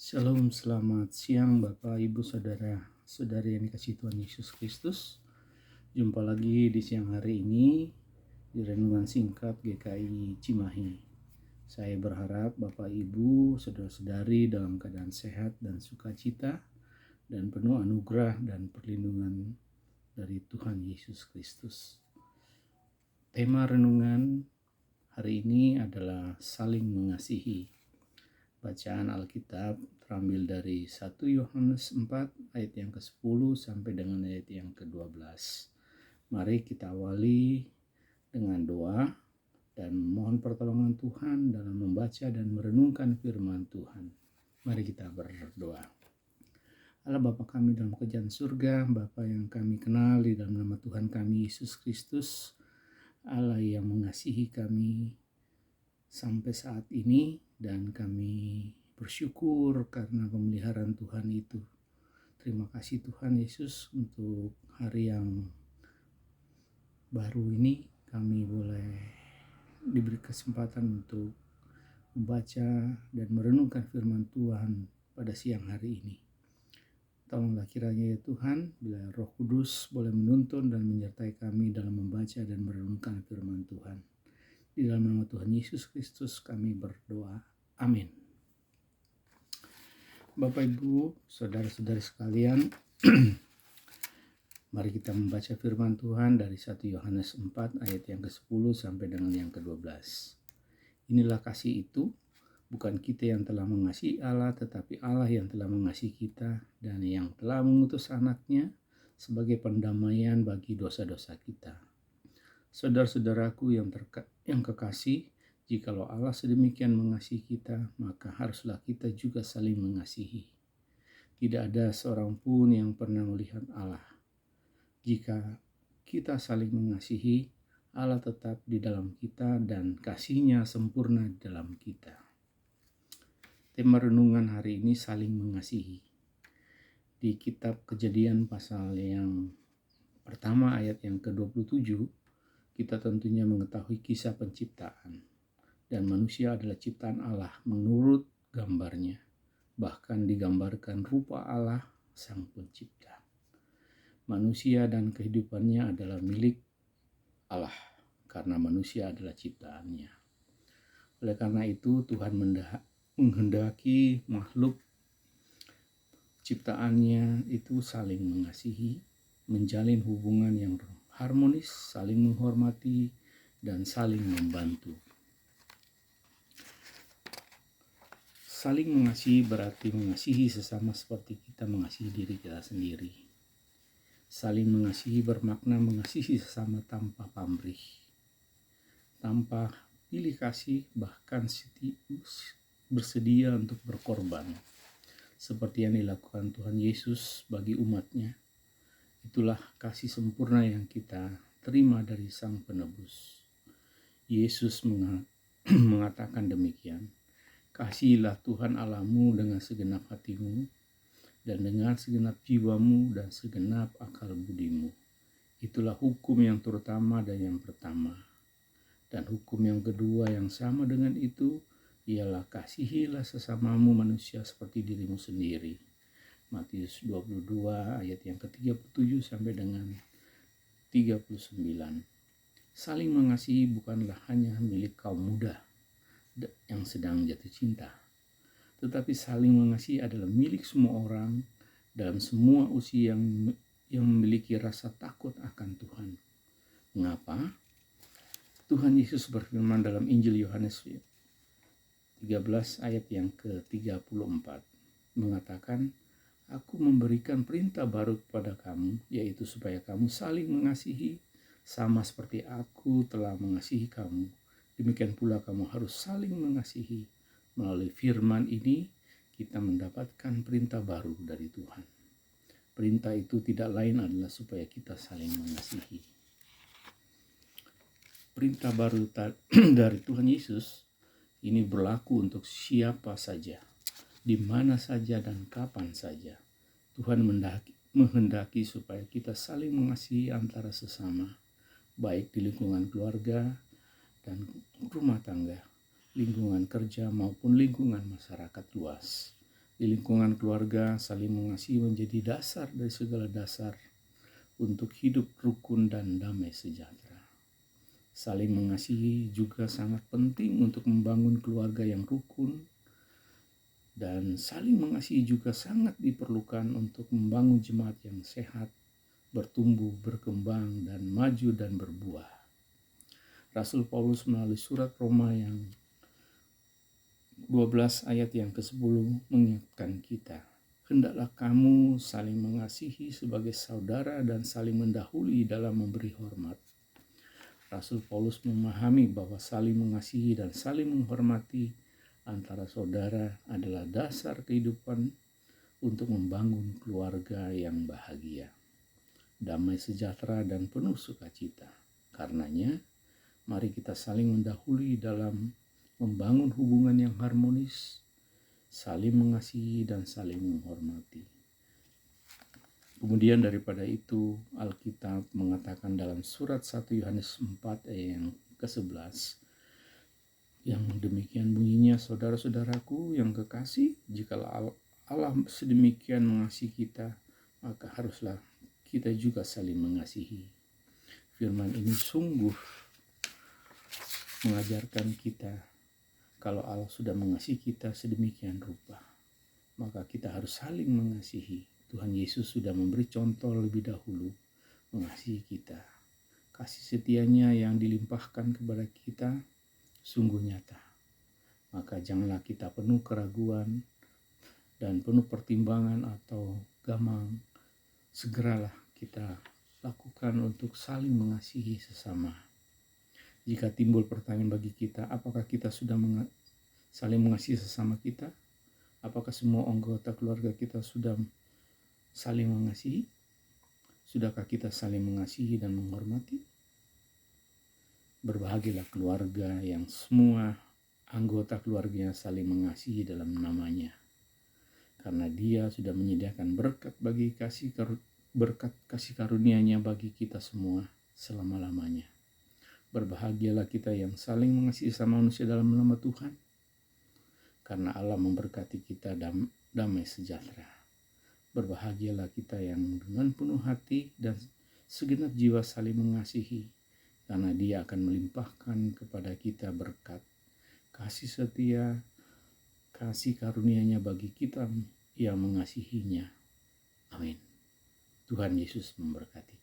Shalom, selamat siang Bapak, Ibu, Saudara, Saudari yang dikasihi Tuhan Yesus Kristus. Jumpa lagi di siang hari ini di Renungan Singkat GKI Cimahi. Saya berharap Bapak, Ibu, Saudara-saudari dalam keadaan sehat dan sukacita dan penuh anugerah dan perlindungan dari Tuhan Yesus Kristus. Tema renungan hari ini adalah saling mengasihi. Bacaan Alkitab terambil dari 1 Yohanes 4 ayat yang ke-10 sampai dengan ayat yang ke-12. Mari kita awali dengan doa dan mohon pertolongan Tuhan dalam membaca dan merenungkan firman Tuhan. Mari kita berdoa. Allah Bapa kami dalam kerajaan surga, Bapa yang kami kenal di dalam nama Tuhan kami Yesus Kristus, Allah yang mengasihi kami sampai saat ini, dan kami bersyukur karena pemeliharaan Tuhan itu. Terima kasih Tuhan Yesus untuk hari yang baru ini kami boleh diberi kesempatan untuk membaca dan merenungkan firman Tuhan pada siang hari ini. Tolonglah kiranya ya Tuhan, bila Roh Kudus boleh menuntun dan menyertai kami dalam membaca dan merenungkan firman Tuhan. Di dalam nama Tuhan Yesus Kristus kami berdoa. Amin. Bapak, Ibu, Saudara-saudari sekalian, mari kita membaca firman Tuhan dari 1 Yohanes 4 ayat yang ke-10 sampai dengan yang ke-12. Inilah kasih itu, bukan kita yang telah mengasihi Allah, tetapi Allah yang telah mengasihi kita dan yang telah mengutus anaknya sebagai pendamaian bagi dosa-dosa kita. Saudara-saudaraku yang kekasih, jikalau Allah sedemikian mengasihi kita, maka haruslah kita juga saling mengasihi. Tidak ada seorang pun yang pernah melihat Allah. Jika kita saling mengasihi, Allah tetap di dalam kita dan kasih-Nya sempurna di dalam kita. Tema renungan hari ini saling mengasihi. Di kitab Kejadian pasal yang pertama ayat yang ke-27, kita tentunya mengetahui kisah penciptaan, dan manusia adalah ciptaan Allah menurut gambarnya, bahkan digambarkan rupa Allah Sang Pencipta. Manusia dan kehidupannya adalah milik Allah, karena manusia adalah ciptaannya. Oleh karena itu Tuhan menghendaki makhluk ciptaannya itu saling mengasihi, menjalin hubungan yang harmonis, saling menghormati, dan saling membantu. Saling mengasihi berarti mengasihi sesama seperti kita mengasihi diri kita sendiri. Saling mengasihi bermakna mengasihi sesama tanpa pamrih, tanpa pilih kasih, bahkan bersedia untuk berkorban. Seperti yang dilakukan Tuhan Yesus bagi umatnya. Itulah kasih sempurna yang kita terima dari Sang Penebus. Yesus mengatakan demikian, kasihilah Tuhan Allahmu dengan segenap hatimu, dan dengan segenap jiwamu dan segenap akal budimu. Itulah hukum yang terutama dan yang pertama. Dan hukum yang kedua yang sama dengan itu, ialah kasihilah sesamamu manusia seperti dirimu sendiri. Matius 22 ayat yang ke-37 sampai dengan 39. Saling mengasihi bukanlah hanya milik kaum muda yang sedang jatuh cinta, tetapi saling mengasihi adalah milik semua orang dalam semua usia yang memiliki rasa takut akan Tuhan. Mengapa? Tuhan Yesus berfirman dalam Injil Yohanes 13 ayat yang ke-34 mengatakan, Aku memberikan perintah baru kepada kamu, yaitu supaya kamu saling mengasihi, sama seperti aku telah mengasihi kamu. Demikian pula kamu harus saling mengasihi. Melalui firman ini, kita mendapatkan perintah baru dari Tuhan. Perintah itu tidak lain adalah supaya kita saling mengasihi. Perintah baru dari Tuhan Yesus ini berlaku untuk siapa saja, di mana saja dan kapan saja. Tuhan menghendaki supaya kita saling mengasihi antara sesama, baik di lingkungan keluarga dan rumah tangga, lingkungan kerja maupun lingkungan masyarakat luas. Di lingkungan keluarga, saling mengasihi menjadi dasar dari segala dasar untuk hidup rukun dan damai sejahtera. Saling mengasihi juga sangat penting untuk membangun keluarga yang rukun, dan saling mengasihi juga sangat diperlukan untuk membangun jemaat yang sehat, bertumbuh, berkembang, dan maju dan berbuah. Rasul Paulus melalui surat Roma yang 12 ayat yang ke-10 mengingatkan kita, hendaklah kamu saling mengasihi sebagai saudara dan saling mendahului dalam memberi hormat. Rasul Paulus memahami bahwa saling mengasihi dan saling menghormati antara saudara adalah dasar kehidupan untuk membangun keluarga yang bahagia, damai sejahtera dan penuh sukacita. Karenanya, mari kita saling mendahului dalam membangun hubungan yang harmonis, saling mengasihi dan saling menghormati. Kemudian daripada itu, Alkitab mengatakan dalam surat 1 Yohanes 4 ayat yang ke-11, yang demikian bunyinya, saudara-saudaraku yang kekasih, jikalau Allah sedemikian mengasihi kita, maka haruslah kita juga saling mengasihi. Firman ini sungguh mengajarkan kita, kalau Allah sudah mengasihi kita sedemikian rupa, maka kita harus saling mengasihi. Tuhan Yesus sudah memberi contoh lebih dahulu mengasihi kita. Kasih setianya yang dilimpahkan kepada kita sungguh nyata. Maka janganlah kita penuh keraguan dan penuh pertimbangan atau gamang. Segeralah kita lakukan untuk saling mengasihi sesama. Jika timbul pertanyaan bagi kita, apakah kita sudah saling mengasihi sesama kita? Apakah semua anggota keluarga kita sudah saling mengasihi? Sudahkah kita saling mengasihi dan menghormati? Berbahagialah keluarga yang semua anggota keluarganya saling mengasihi dalam namanya, karena Dia sudah menyediakan berkat kasih karunia-Nya bagi kita semua selama-lamanya. Berbahagialah kita yang saling mengasihi sama manusia dalam nama Tuhan, karena Allah memberkati kita damai sejahtera. Berbahagialah kita yang dengan penuh hati dan segenap jiwa saling mengasihi, karena Dia akan melimpahkan kepada kita berkat, kasih setia, kasih karunia-Nya bagi kita yang mengasihinya. Amin. Tuhan Yesus memberkati.